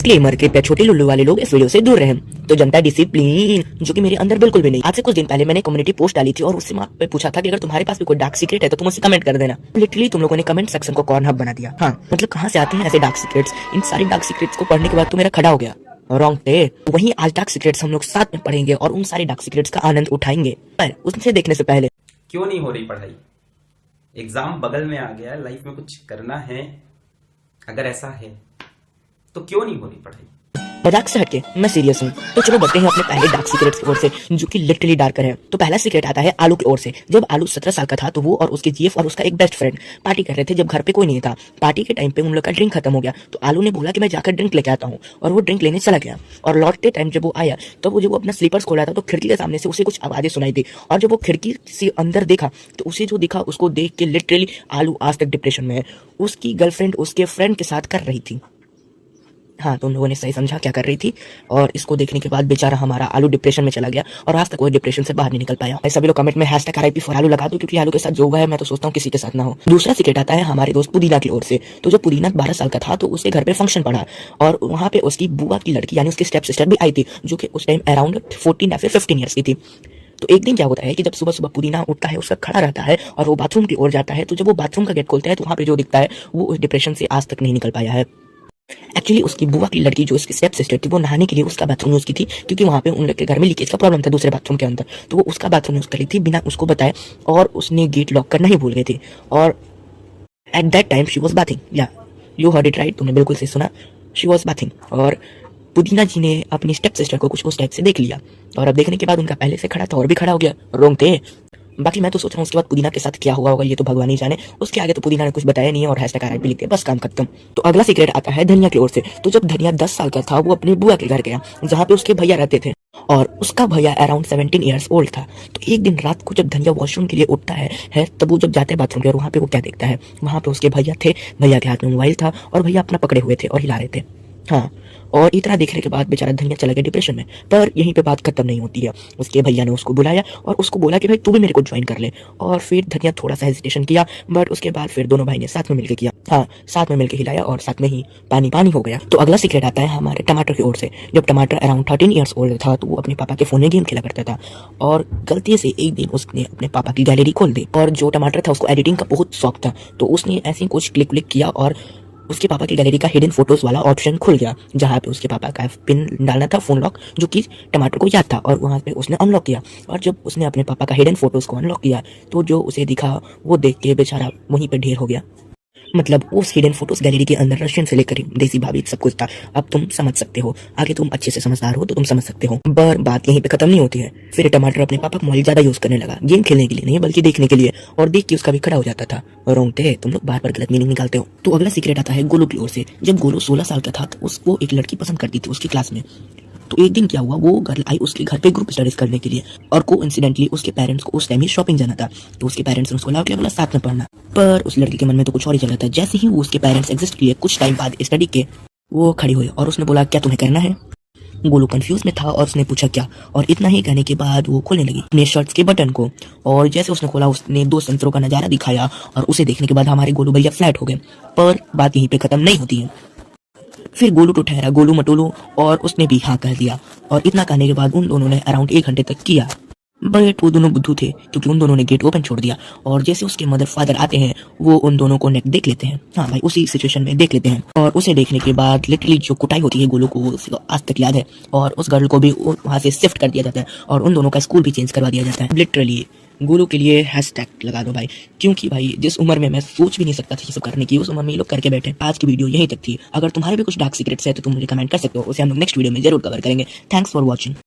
Disclaimer, कृपया छोटे Lulu वाले लोग इस वीडियो से दूर रहें। तो जनता डिसिप्लिन जो कि मेरे अंदर बिल्कुल भी नहीं। आज से कुछ दिन पहले मैंने कम्युनिटी पोस्ट डाली थी और उससे वहाँ पे पूछा था कि अगर तुम्हारे पास भी कोई डार्क सीक्रेट है तो तुम उसे कमेंट कर देना। लिटरली तुम लोगों ने कमेंट सेक्शन को कॉर्न हब बना दिया। हाँ मतलब कहाँ से आते हैं ऐसे डार्क सीक्रेट्स। इन सारे डार्क सीक्रेट्स को पढ़ने के बाद तो मेरा खड़ा हो गया रॉन्ग थे। वहीं आज डार्क सीक्रेट्स हम लोग साथ में पढ़ेंगे और उन सारे डार्क सीक्रेट्स का आनंद उठाएंगे। पर उनसे देखने से पहले क्यों नहीं हो रही पढ़ाई? एग्जाम बगल में आ गया, लाइफ में कुछ करना है, अगर ऐसा है तो क्यों नहीं हो रही पढ़ाई? मजाक से हटके मैं सीरियस हूँ। तो चलो बढ़ते हैं अपने पहले डार्क सीक्रेट्स की ओर से जो कि लिटरली डार्कर है। तो पहला सीक्रेट आता है आलू की ओर से। जब आलू 17 साल का था तो वो और उसके जीएफ और उसका एक बेस्ट फ्रेंड पार्टी कर रहे थे जब घर पे कोई नहीं था। पार्टी के टाइम पे उन लोग का ड्रिंक खत्म हो गया तो आलू ने बोला कि मैं जाकर ड्रिंक लेके आता हूँ और वो ड्रिंक लेने चला गया। और लौटते टाइम जब वो आया तब वो जब वो अपना स्लीपर्स खोला था तो खिड़की के सामने से उसे कुछ आवाजें सुनाई दी और जब वो खिड़की से अंदर देखा तो उसे जो दिखा उसको देख के लिटरली आलू आज तक डिप्रेशन में है। उसकी गर्लफ्रेंड उसके फ्रेंड के साथ कर रही थी। हाँ तुम लोगों ने सही समझा क्या कर रही थी। और इसको देखने के बाद बेचारा हमारा आलू डिप्रेशन में चला गया और आज तक वो डिप्रेशन से बाहर नहीं निकल पाया। सभी लोग कमेंट में #RIP फॉर आलू लगा दो क्योंकि आलू के साथ जो हुआ है मैं तो सोचता हूँ किसी के साथ ना हो। दूसरा सीक्रेट आता है हमारे दोस्त पुदीना की ओर से। तो जब पुदीना 12 साल का था तो उसके घर पे फंक्शन पड़ा और वहाँ पे उसकी बुआ की लड़की यानी उसकी स्टेप सिस्टर भी आई थी जो कि उस टाइम अराउंड 14 या फिर 15 ईयर्स की थी। तो एक दिन क्या होता है कि जब सुबह सुबह पुदीना उठता है उसका खड़ा रहता है और वो बाथरूम की ओर जाता है तो जब वो बाथरूम का गेट खोलता है तो वहाँ पे जो दिखता है वो उस डिप्रेशन से आज तक नहीं निकल पाया है। एक्चुअली उसकी बुआ की लड़की जो उसकी स्टेप सिस्टर थी वो नहाने के लिए उसका बाथरूम यूज की थी क्योंकि वहाँ पे उन लोग के घर में लीकेज का प्रॉब्लम था दूसरे बाथरूम के अंदर। तो वो उसका बाथरूम यूज करी थी बिना उसको बताए और उसने गेट लॉक करना ही भूल गई थी। और at that time she was bathing. या यू हर्ड इट राइट, तुमने बिल्कुल सही सुना, शी वॉज बाथिंग। और पुदीना जी ने अपनी स्टेप सिस्टर को कुछ उस टाइप से देख लिया और अब देखने के बाद उनका पहले से खड़ा था और भी खड़ा हो गया। रोंग थे। बाकी मैं तो सोच रहा हूँ उसके बाद पुदीना के साथ क्या हुआ होगा ये तो भगवान ही जाने। उसके आगे तो पुदीना ने कुछ बताया नहीं है और #RIP लिख के बस काम खत्म। तो अगला सीक्रेट आता है धनिया की ओर से। तो जब धनिया 10 साल का था वो अपनी बुआ के घर गया जहाँ पे उसके भैया रहते थे और उसका भैया अराउंड 17 ईयर्स ओल्ड था। तो एक दिन रात को जब धनिया वॉशरूम के लिए उठता है तब वो जब जाते हैं बाथरूम के और वहाँ पे वो क्या देखता है, वहाँ पे उसके भैया थे। भैया के हाथ में मोबाइल था और भैया अपना पकड़े हुए थे और हिला रहे थे। हाँ और इतना देखने के बाद बेचारा धनिया चला गया डिप्रेशन में। पर यहीं पे बात खत्म नहीं होती है। उसके भैया ने उसको बुलाया और उसको बोला कि भाई तू भी मेरे को ज्वाइन कर ले। और फिर धनिया थोड़ा सा हेजिटेशन किया बट उसके बाद फिर दोनों भाई ने साथ में मिलकर किया। हाँ साथ में मिलकर हिलाया और साथ में ही पानी पानी हो गया। तो अगला सीक्रेट आता है हमारे टमाटर की ओर से। जब टमाटर अराउंड 13 ईयर्स ओल्ड था तो वो अपने पापा के फोन में गेम खेला करता था और गलती से एक दिन उसने अपने पापा की गैलरी खोल दी। और जो टमाटर था उसको एडिटिंग का बहुत शौक था तो उसने ऐसे ही कुछ क्लिक किया और उसके पापा की गैलरी का हिडन फोटोज वाला ऑप्शन खुल गया जहाँ पे उसके पापा का पिन डालना था फोन लॉक जो कि टमाटर को याद था और वहाँ पे उसने अनलॉक किया। और जब उसने अपने पापा का हिडन फोटोज को अनलॉक किया तो जो उसे दिखा वो देख के बेचारा वहीं पे ढेर हो गया। मतलब उस हिडन फोटोज गैलरी के अंदर रशियन से लेकर देसी भाभी सब कुछ था। अब तुम समझ सकते हो, आगे तुम अच्छे से समझदार हो तो तुम समझ सकते हो। पर बात यहीं पे खत्म नहीं होती है। फिर टमाटर अपने पापा का मोबाइल ज्यादा यूज करने लगा, गेम खेलने के लिए नहीं बल्कि देखने के लिए। और देख के उसका भी खड़ा हो जाता था। रोंग थे, तुम लोग बार बार गलत मीनिंग निकालते हो। तो अगला सीक्रेट आता है गोलू की ओर से। जब गोलू 16 साल का था तो उसको एक लड़की पसंद करती थी उसकी क्लास में। तो एक दिन क्या हुआ, वो गर्ल आई उसके घर पे ग्रुप स्टडीज करने के लिए और कोइंसिडेंटली उसके पेरेंट्स को उस टाइम ही शॉपिंग जाना था। तो उसके पेरेंट्स ने उसको अलाउ किया, बोला साथ में पढ़ना। पर उस लड़की के मन में तो कुछ और ही चल रहा था। जैसे ही वो उसके पेरेंट्स एग्जिस्ट किए कुछ टाइम बाद स्टडी के वो खड़ी हुई और उसने बोला क्या तुम्हें करना है। गोलू कंफ्यूज में था और उसने पूछा क्या, और इतना ही कहने के बाद वो खोलने लगी अपने शर्ट्स के बटन को। और जैसे उसने खोला उसने 2 संतरों का नजारा दिखाया और उसे देखने के बाद हमारे गोलू भैया फ्लैट हो गए। पर बात यहीं पे खत्म नहीं होती है। फिर गोलू तो ठहरा गोलू मटोलू और उसने भी हाँ कह दिया। और इतना कहने के बाद उन दोनों ने अराउंड 1 घंटे तक किया। बट वो दोनों बुद्धू थे क्योंकि उन दोनों ने गेट ओपन छोड़ दिया और जैसे उसके मदर फादर आते हैं वो उन दोनों को नेक देख लेते हैं। हाँ भाई उसी सिचुएशन में देख लेते हैं। और उसे देखने के बाद लिटरली जो कुटाई होती है गोलू को उसको आज तक याद है और उस गर्ल को भी वहाँ से शिफ्ट कर दिया जाता है और उन दोनों का स्कूल भी चेंज करवा दिया जाता है। लिटरली गोलू के लिए # लगा दो भाई, क्योंकि भाई जिस उम्र में मैं सोच भी नहीं सकता था ये सब करने की उस उम्र में ये लोग करके बैठे। आज की वीडियो यहीं तक थी। अगर तुम्हारे भी कुछ डार्क सीक्रेट्स है तो तुम मुझे कमेंट कर सकते हो, उसे हम लोग नेक्स्ट वीडियो में जरूर कवर करेंगे। Thanks for watching.